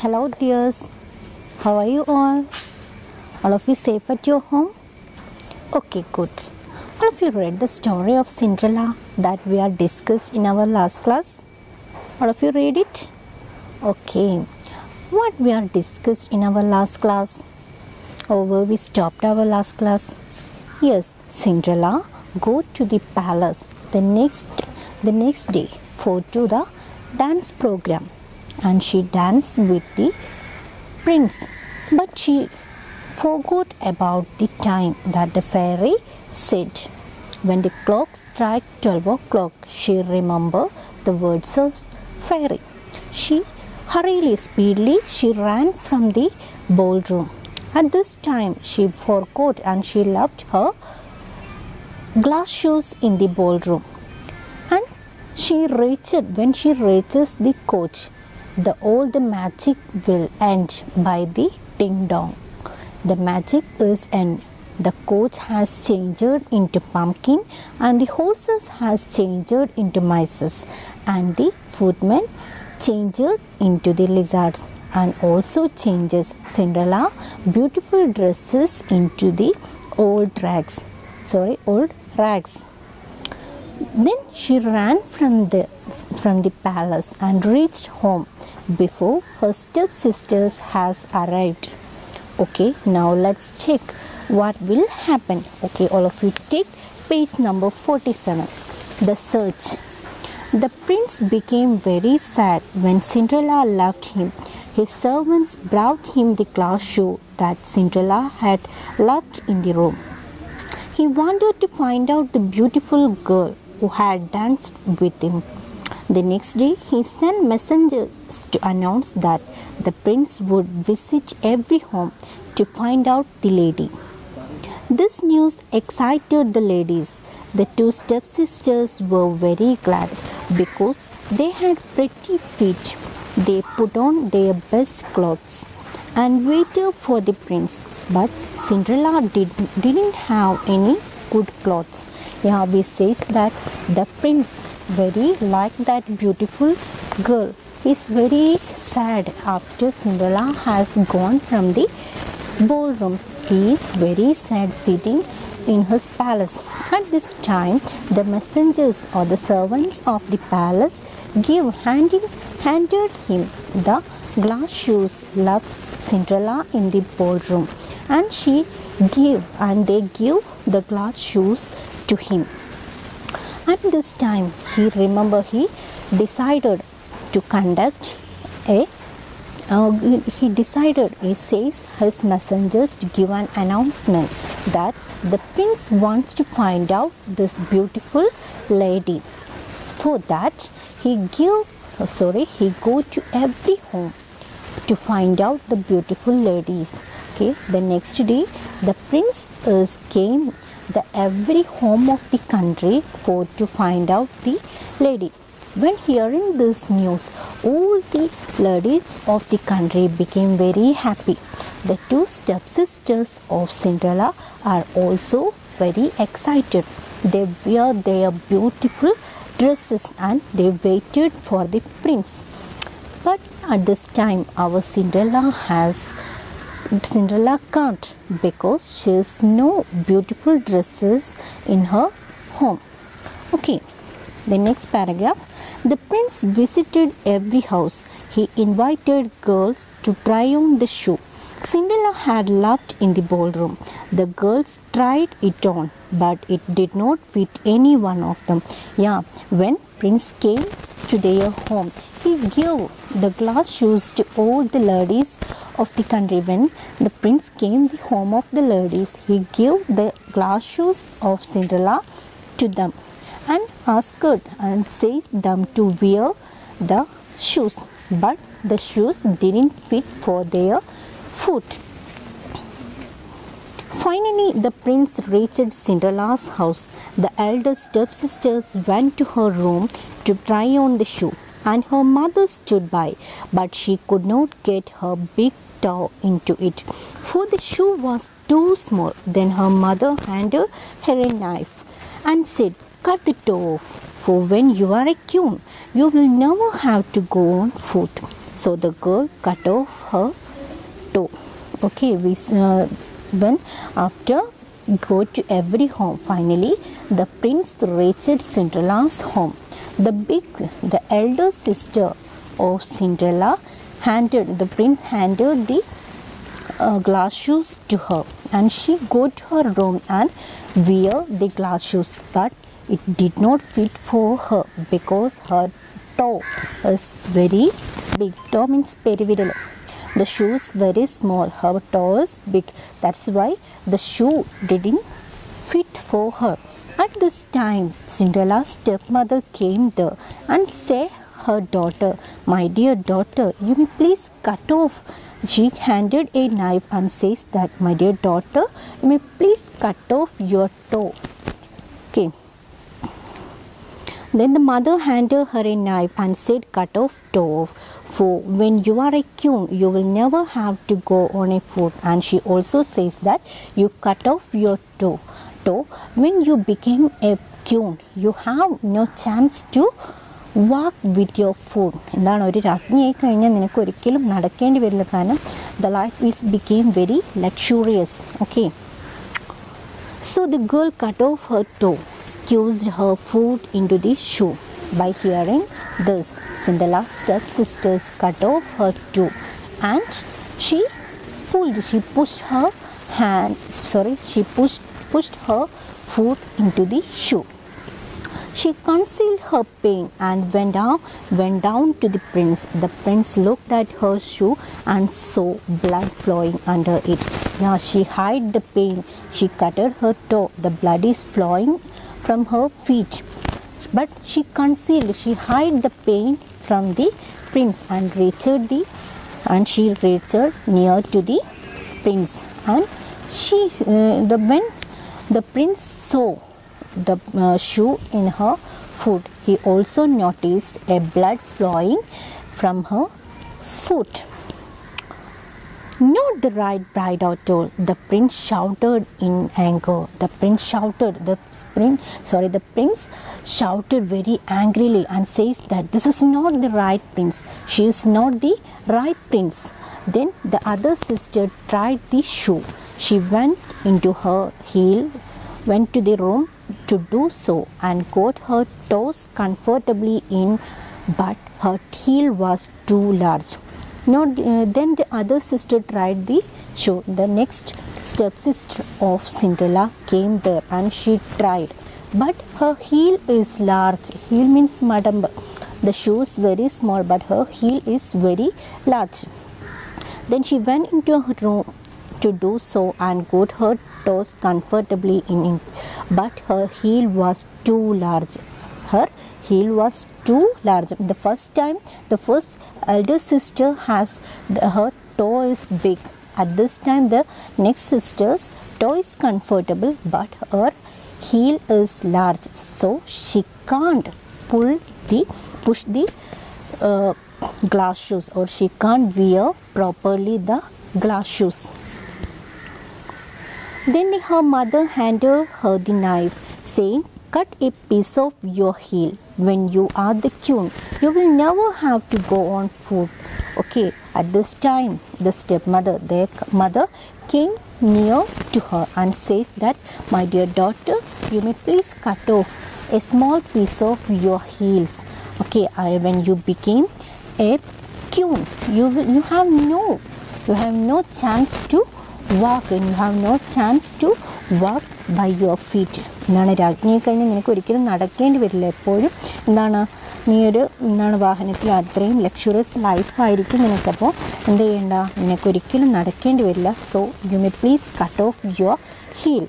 Hello dears, how are you all? All of you safe at your home? Okay, good. All of you read the story of Cinderella that we are discussed in our last class? All of you read it? Okay. What we are discussed in our last class? Or where we stopped our last class? Yes, Cinderella go to the palace the next day for to the dance program, and she danced with the prince, but she forgot about the time that the fairy said. When the clock struck 12 o'clock, she remembered the words of fairy. She speedily she ran from the ballroom. At this time she forgot and she left her glass shoes in the ballroom. And when she reaches the coach, all the magic will end by the ding dong. The magic is end. The coach has changed into pumpkin, and the horses has changed into mice, and the footmen changed into the lizards, and also changes Cinderella beautiful dresses into the old rags. Then she ran from the palace and reached home before her stepsisters has arrived. Okay, now let's check what will happen. Okay, all of you take page number 47. The search. The prince became very sad when Cinderella left him. His servants brought him the glass shoe that Cinderella had left in the room. He wanted to find out the beautiful girl who had danced with him. The next day, he sent messengers to announce that the prince would visit every home to find out the lady. This news excited the ladies. The two stepsisters were very glad because they had pretty feet. They put on their best clothes and waited for the prince. But Cinderella didn't have any good clothes. Yeah, we says that the prince very like that beautiful girl. He's very sad after Cinderella has gone from the ballroom. He is very sad sitting in his palace. At this time, the messengers or the servants of the palace handed him the glass shoes left Cinderella in the ballroom, and they give the glass shoes to him. At this time, he decided to conduct he says his messengers to give an announcement that the prince wants to find out this beautiful lady. For that, he go to every home to find out the beautiful ladies. Okay, the next day, the prince came every home of the country to find out the lady. When hearing this news, all the ladies of the country became very happy. The two stepsisters of Cinderella are also very excited. They wear their beautiful dresses and they waited for the prince. But at this time, our Cinderella can't, because she has no beautiful dresses in her home. Okay, the next paragraph. The prince visited every house. He invited girls to try on the shoe Cinderella had left in the ballroom. The girls tried it on, but it did not fit any one of them. Yeah, when Prince came to their home, he gave the glass shoes to all the ladies of the country. When the prince came to the home of the ladies, he gave the glass shoes of Cinderella to them and asked and said them to wear the shoes, but the shoes didn't fit for their foot. Finally, the prince reached Cinderella's house. The elder stepsisters went to her room to try on the shoe, and her mother stood by, but she could not get her big toe into it, for the shoe was too small. Then her mother handed her a knife and said, "Cut the toe off, for when you are a queen, you will never have to go on foot." So the girl cut off her toe. Okay, when after go to every home, finally the prince reached Cinderella's home. The elder sister of Cinderella the prince handed the glass shoes to her, and she go to her room and wear the glass shoes, but it did not fit for her because her toe is very big. Toe means periviral. The shoe is very small, her toe is big. That's why the shoe didn't fit for her. At this time, Cinderella's stepmother came there and said her daughter, "My dear daughter, you may please cut off." She handed a knife and says that, "My dear daughter, you may please cut off your toe." Okay. Then the mother handed her a knife and said, "Cut off toe, for when you are a queen, you will never have to go on a foot." And she also says that you cut off your toe. When you became a queen, you have no chance to walk with your foot. എന്താണ് ഒരു രാജ്ഞിയായി കഴിഞ്ഞാൽ നിനക്ക് ഒരിക്കലും നടക്കേണ്ടി വരില്ല, കാരണം the life became very luxurious. Okay. So the girl cut off her toe, squeezed her foot into the shoe. By hearing this, Cinderella's stepsisters cut off her toe, and she pushed her foot into the shoe. She concealed her pain and went down to the prince. The prince looked at her shoe and saw blood flowing under it. Now she hid the pain. She cut her toe. The blood is flowing from her feet. But she concealed, she hid the pain from the prince and she reached near to the prince. And when the prince saw the shoe in her foot, he also noticed a blood flowing from her foot. "Not the right bride at all," the prince shouted in anger. The prince shouted very angrily and says that this is not the right prince. She is not the right prince. Then the other sister tried the shoe. She went to the room to do so and got her toes comfortably in, but her heel was too large. Then the other sister tried the shoe. The next stepsister of Cinderella came there and she tried, but her heel is large. Heel means madamba. The shoe is very small, but her heel is very large. Then she went into her room to do so and got her toes comfortably in, but her heel was too large. Her heel was too large. The first elder sister has her toe is big. At this time, the next sister's toe is comfortable, but her heel is large, so she can't push the glass shoes, or she can't wear properly the glass shoes. Then her mother handed her the knife, saying, "Cut a piece of your heel. When you are the queen, you will never have to go on foot." Okay, at this time, their mother came near to her and says that, "My dear daughter, you may please cut off a small piece of your heels. Okay, when you became a queen, you have no chance to walk, and you have no chance to walk by your feet." എന്താണ് രാജ്ഞിയെ കഴിഞ്ഞാൽ നിനക്ക് ഒരിക്കലും നടക്കേണ്ടി വരില്ല, എപ്പോഴും വാഹനത്തിൽ അത്രയും ലക്ഷറിയസ് ലൈഫായിരിക്കും നിനക്കപ്പോൾ എന്ത് ചെയ്യേണ്ട, നിനക്കൊരിക്കലും നടക്കേണ്ടി വരില്ല. So you may please cut off your heel.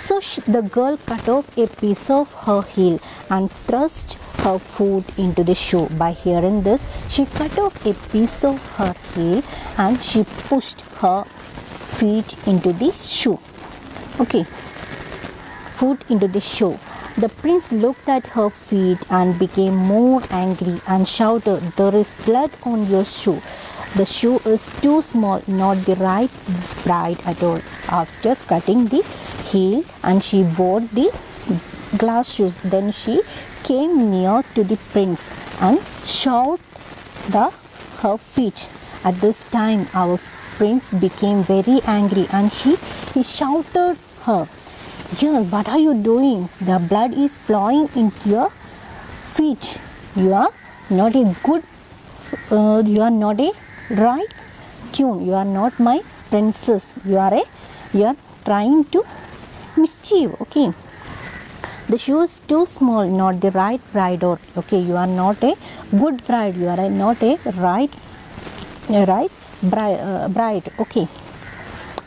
So the girl cut off a piece of her heel and thrust her foot into the shoe. By hearing this, she cut off a piece of her heel and she pushed her feet into the shoe. Okay, foot into the shoe. The prince looked at her feet and became more angry and shouted, "There is blood on your shoe. The shoe is too small, not the right bride at all." After cutting the heel, and she wore the glass shoes, then she came near to the prince and showed her feet. At this time, our prince became very angry and he shouted her, "Girl, what are you doing? The blood is flowing into your feet. You are not a good, you are not a right tune. You are not my princess. You are trying to mischief. Okay. The shoe is too small, not the right bride. Or okay, you are not a good bride. You are not a right bride. Okay."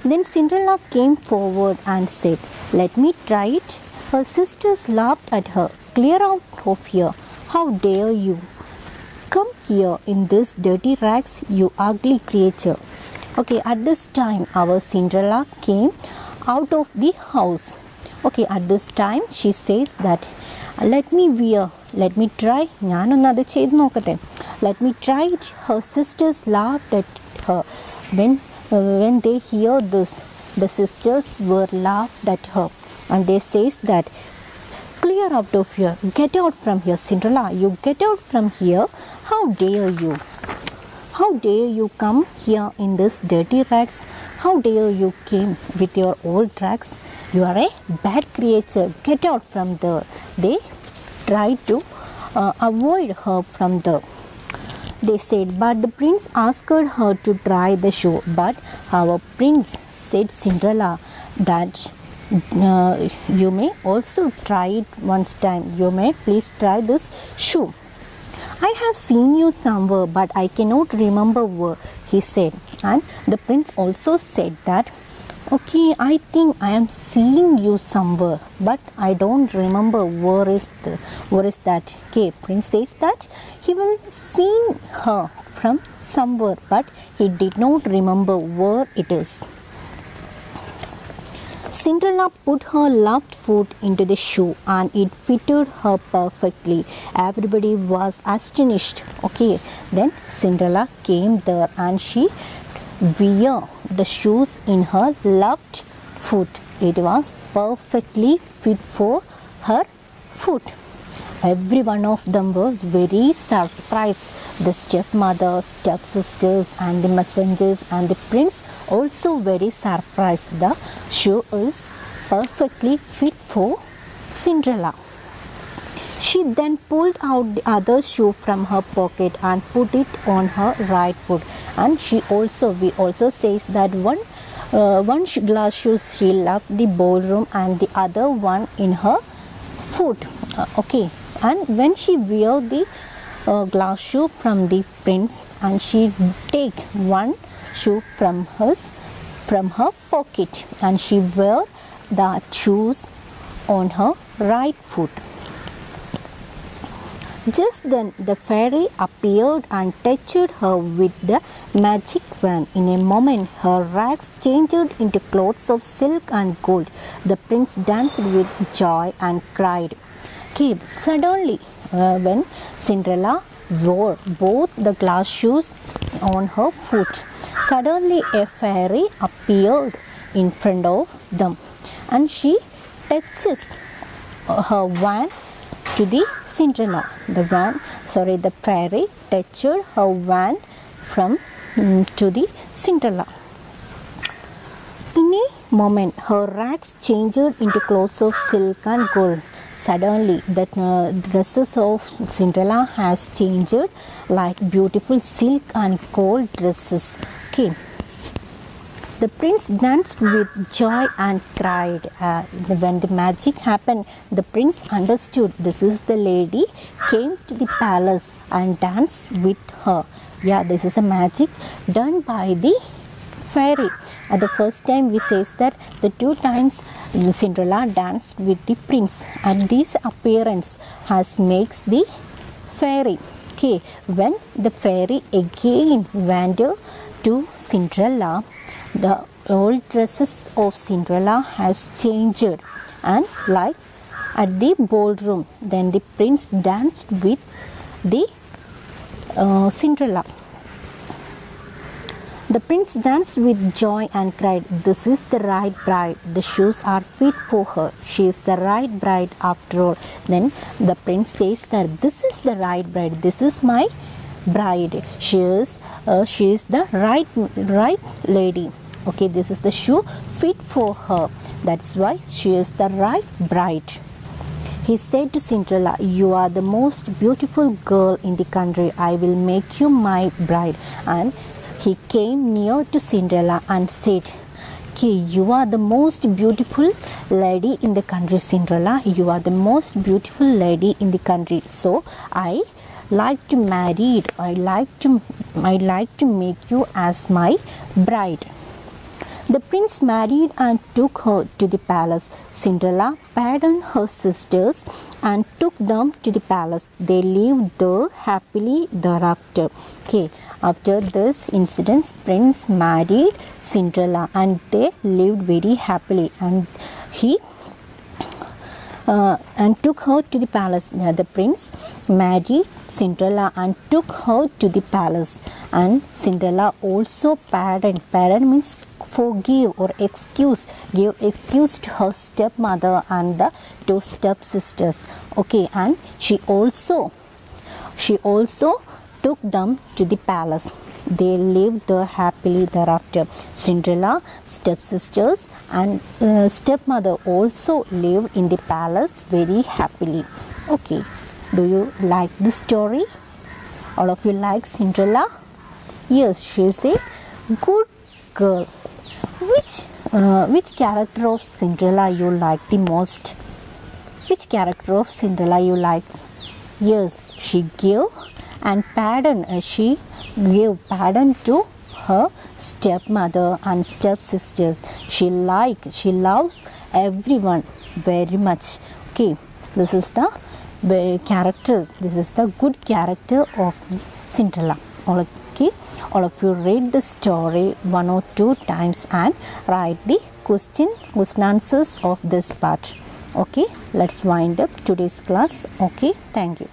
Then Cinderella came forward and said, "Let me try it." Her sisters laughed at her. "Clear out of here. How dare you? Come here in this dirty rags, you ugly creature." Okay, at this time our Cinderella came out of the house. Okay, at this time she says that, "Let me wear, let me try, let me try it." Her sisters laughed at her. When they hear this, the sisters were laughed at her, and they says that, "Clear out of here, get out from here, Cinderella, you get out from here. How dare you? How dare you come here in this dirty rags? How dare you came with your old rags? You are a bad creature. Get out from there." They tried to avoid her from there. They said, but the prince asked her to try the shoe. But our prince said, "Cinderella, that you may also try it once time. You may please try this shoe. I have seen you somewhere, but I cannot remember where," he said. And the prince also said that, "Okay, I think I am seeing you somewhere, but I don't remember where is that." Okay, prince says that he will seen her from somewhere, but he did not remember where it is. Cinderella put her left foot into the shoe and it fitted her perfectly. Everybody was astonished. Okay, then Cinderella came there and she wear the shoes in her left foot. It was perfectly fit for her foot. Every one of them were very surprised. The stepmother, stepsisters and the messengers and the prince also very surprised. The shoe is perfectly fit for Cinderella. She then pulled out the other shoe from her pocket and put it on her right foot. And we also says that one glass shoe she left the ballroom and the other one in her foot. Okay, and when she wear the glass shoe from the prince and she take one shoe from her pocket and she wear the shoes on her right foot. Just then the fairy appeared and touched her with the magic wand. In a moment her rags changed into clothes of silk and gold. The prince danced with joy and cried. Okay, suddenly when Cinderella wore both the glass shoes on her foot, suddenly a fairy appeared in front of them and she touches her wand to the Cinderella. The fairy touched her wand to the Cinderella. In a moment her rags changed into clothes of silk and gold. Suddenly the dresses of Cinderella has changed like beautiful silk and gold dresses. Okay. The prince danced with joy and cried. When the magic happened, the prince understood this is the lady came to the palace and danced with her. Yeah, this is a magic done by the fairy. At the first time we says that the two times Cinderella danced with the prince, and this appearance makes the fairy. Okay, when the fairy again went to Cinderella, the old dresses of Cinderella has changed, and like at the ballroom, then the prince danced with the Cinderella. The prince danced with joy and cried, "This is the right bride. The shoes are fit for her. She is the right bride after all." Then the prince says that this is the right bride. This is my bride. She is the right lady. Okay, this is the shoe fit for her. That's why she is the right bride. He said to Cinderella, "You are the most beautiful girl in the country. I will make you my bride." And he came near to Cinderella and said, "Okay, you are the most beautiful lady in the country, Cinderella. You are the most beautiful lady in the country. So I like to marry it. I like to make you as my bride." The prince married and took her to the palace. Cinderella pardoned her sisters and took them to the palace. They lived there happily thereafter. Okay, after this incident, prince married Cinderella and they lived very happily, and he and took her to the palace. The prince married Cinderella and took her to the palace, and Cinderella also pardoned. Pardon means forgive or excuse. Give excuse to her stepmother and the two stepsisters. Okay, and she also took them to the palace. They lived there happily thereafter. Cinderella, stepsisters and stepmother also lived in the palace very happily. Okay, do you like this story? All of you like Cinderella? Yes, she is a good girl. Which character of Cinderella you like the most? Which character of Cinderella you like? Yes, she gave and pardon. She gave pardon to her stepmother and stepsisters. She loves everyone very much. Okay, this is the character. This is the good character of Cinderella. Okay, all of you read the story 1 or 2 times and write the question answers of this part. Okay, let's wind up today's class. Okay, thank you.